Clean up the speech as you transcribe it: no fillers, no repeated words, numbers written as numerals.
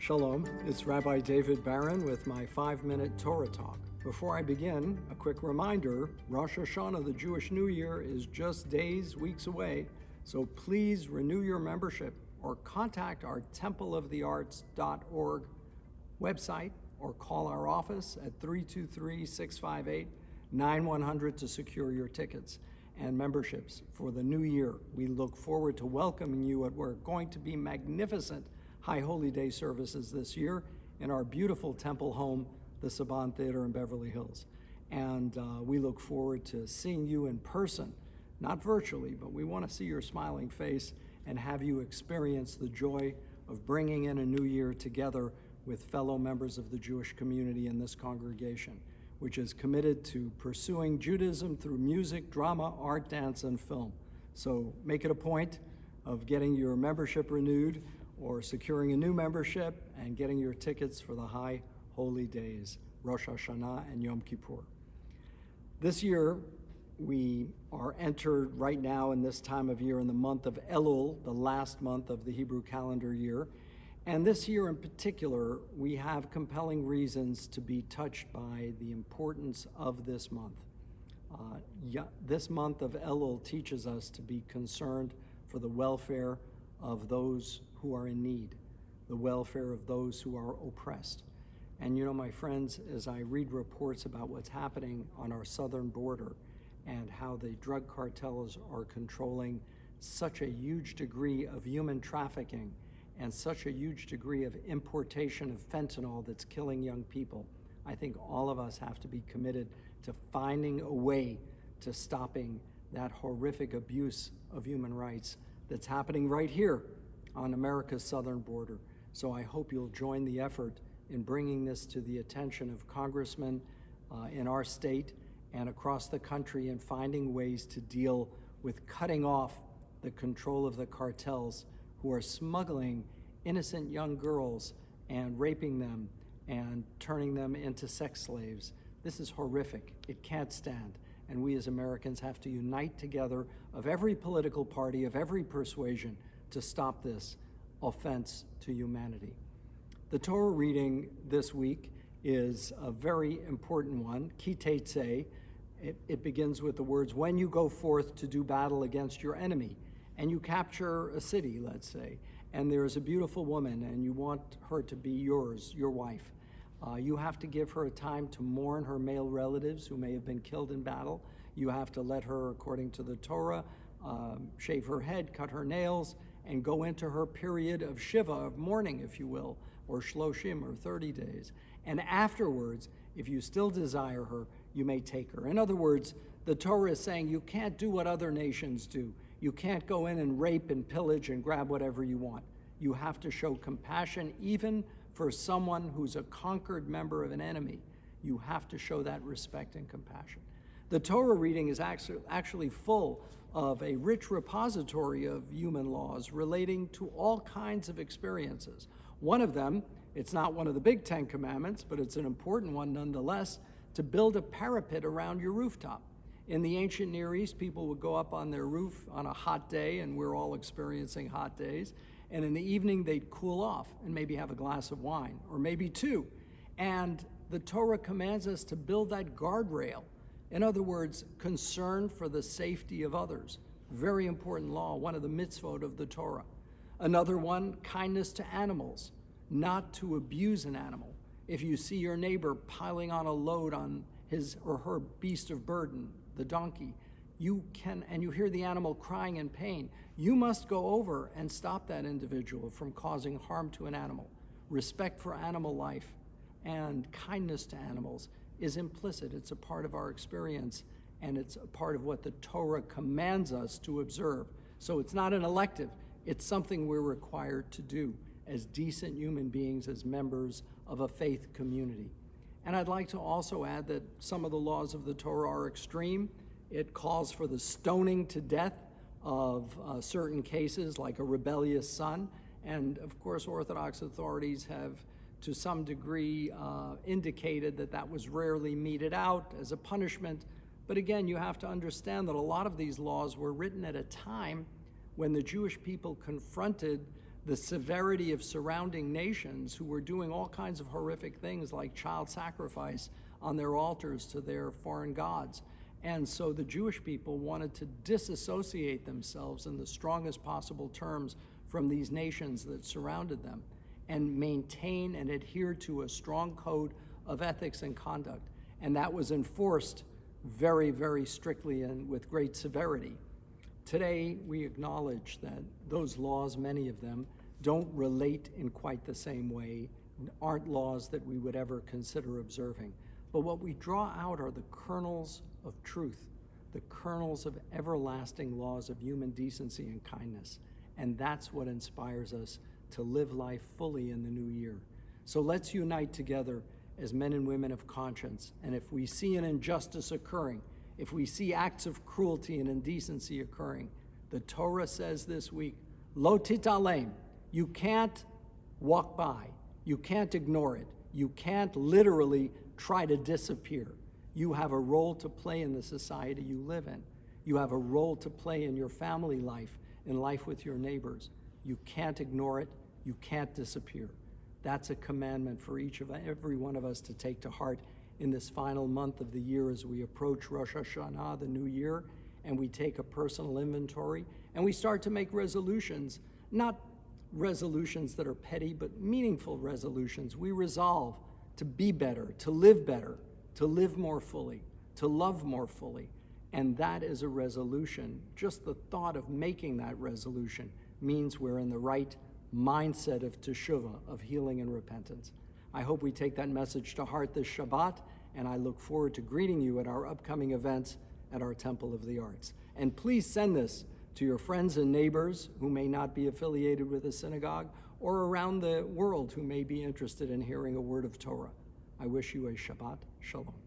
Shalom, it's Rabbi David Barron with my 5-minute Torah talk. Before I begin, a quick reminder, Rosh Hashanah, the Jewish New Year, is just days, weeks away, so please renew your membership or contact our templeofthearts.org website or call our office at 323-658-9100 to secure your tickets and memberships for the new year. We look forward to welcoming you at what are going to be magnificent High Holy Day services this year in our beautiful temple home, the Saban Theater in Beverly Hills. And we look forward to seeing you in person, not virtually, but we want to see your smiling face and have you experience the joy of bringing in a new year together with fellow members of the Jewish community in this congregation, which is committed to pursuing Judaism through music, drama, art, dance, and film. So make it a point of getting your membership renewed or securing a new membership and getting your tickets for the High Holy Days, Rosh Hashanah and Yom Kippur. This year, we are entered right now in this time of year in the month of Elul, the last month of the Hebrew calendar year. And this year in particular, we have compelling reasons to be touched by the importance of this month. This month of Elul teaches us to be concerned for the welfare of those who are in need, the welfare of those who are oppressed. And you know, my friends, as I read reports about what's happening on our southern border and how the drug cartels are controlling such a huge degree of human trafficking and such a huge degree of importation of fentanyl that's killing young people, I think all of us have to be committed to finding a way to stopping that horrific abuse of human rights that's happening right here on America's southern border. So I hope you'll join the effort in bringing this to the attention of congressmen in our state and across the country and finding ways to deal with cutting off the control of the cartels who are smuggling innocent young girls and raping them and turning them into sex slaves. This is horrific. It can't stand. And we as Americans have to unite together of every political party, of every persuasion, to stop this offense to humanity. The Torah reading this week is a very important one, Ki Teitzei. It begins with the words, when you go forth to do battle against your enemy, and you capture a city, let's say, and there is a beautiful woman, and you want her to be yours, your wife. You have to give her a time to mourn her male relatives who may have been killed in battle. You have to let her, according to the Torah, shave her head, cut her nails, and go into her period of Shiva, of mourning, if you will, or Shloshim, or 30 days. And afterwards, if you still desire her, you may take her. In other words, the Torah is saying you can't do what other nations do. You can't go in and rape and pillage and grab whatever you want. You have to show compassion even for someone who's a conquered member of an enemy. You have to show that respect and compassion. The Torah reading is actually full of a rich repository of human laws relating to all kinds of experiences. One of them, it's not one of the big 10 commandments, but it's an important one nonetheless, to build a parapet around your rooftop. In the ancient Near East, people would go up on their roof on a hot day, and we're all experiencing hot days, and in the evening they'd cool off and maybe have a glass of wine, or maybe two. And the Torah commands us to build that guardrail. In other words, concern for the safety of others. Very important law, one of the mitzvot of the Torah. Another one, kindness to animals, not to abuse an animal. If you see your neighbor piling on a load on his or her beast of burden, the donkey, you hear the animal crying in pain, you must go over and stop that individual from causing harm to an animal. Respect for animal life and kindness to animals is implicit. It's a part of our experience, and it's a part of what the Torah commands us to observe. So it's not an elective. It's something we're required to do as decent human beings, as members of a faith community. And I'd like to also add that some of the laws of the Torah are extreme. It calls for the stoning to death of certain cases, like a rebellious son. And of course, Orthodox authorities have, to some degree, indicated that that was rarely meted out as a punishment. But again, you have to understand that a lot of these laws were written at a time when the Jewish people confronted the severity of surrounding nations who were doing all kinds of horrific things like child sacrifice on their altars to their foreign gods. And so the Jewish people wanted to disassociate themselves in the strongest possible terms from these nations that surrounded them and maintain and adhere to a strong code of ethics and conduct. And that was enforced very, very strictly and with great severity. Today, we acknowledge that those laws, many of them, don't relate in quite the same way, aren't laws that we would ever consider observing. But what we draw out are the kernels of truth, the kernels of everlasting laws of human decency and kindness. And that's what inspires us to live life fully in the new year. So let's unite together as men and women of conscience. And if we see an injustice occurring, if we see acts of cruelty and indecency occurring, the Torah says this week, lo titalem, you can't walk by, you can't ignore it, you can't literally try to disappear. You have a role to play in the society you live in. You have a role to play in your family life, in life with your neighbors. You can't ignore it, you can't disappear. That's a commandment for every one of us to take to heart in this final month of the year as we approach Rosh Hashanah, the new year, and we take a personal inventory and we start to make resolutions, not resolutions that are petty, but meaningful resolutions. We resolve to be better, to live more fully, to love more fully. And that is a resolution. Just the thought of making that resolution means we're in the right mindset of teshuvah, of healing and repentance. I hope we take that message to heart this Shabbat, and I look forward to greeting you at our upcoming events at our Temple of the Arts. And please send this to your friends and neighbors who may not be affiliated with a synagogue or around the world who may be interested in hearing a word of Torah. I wish you a Shabbat Shalom.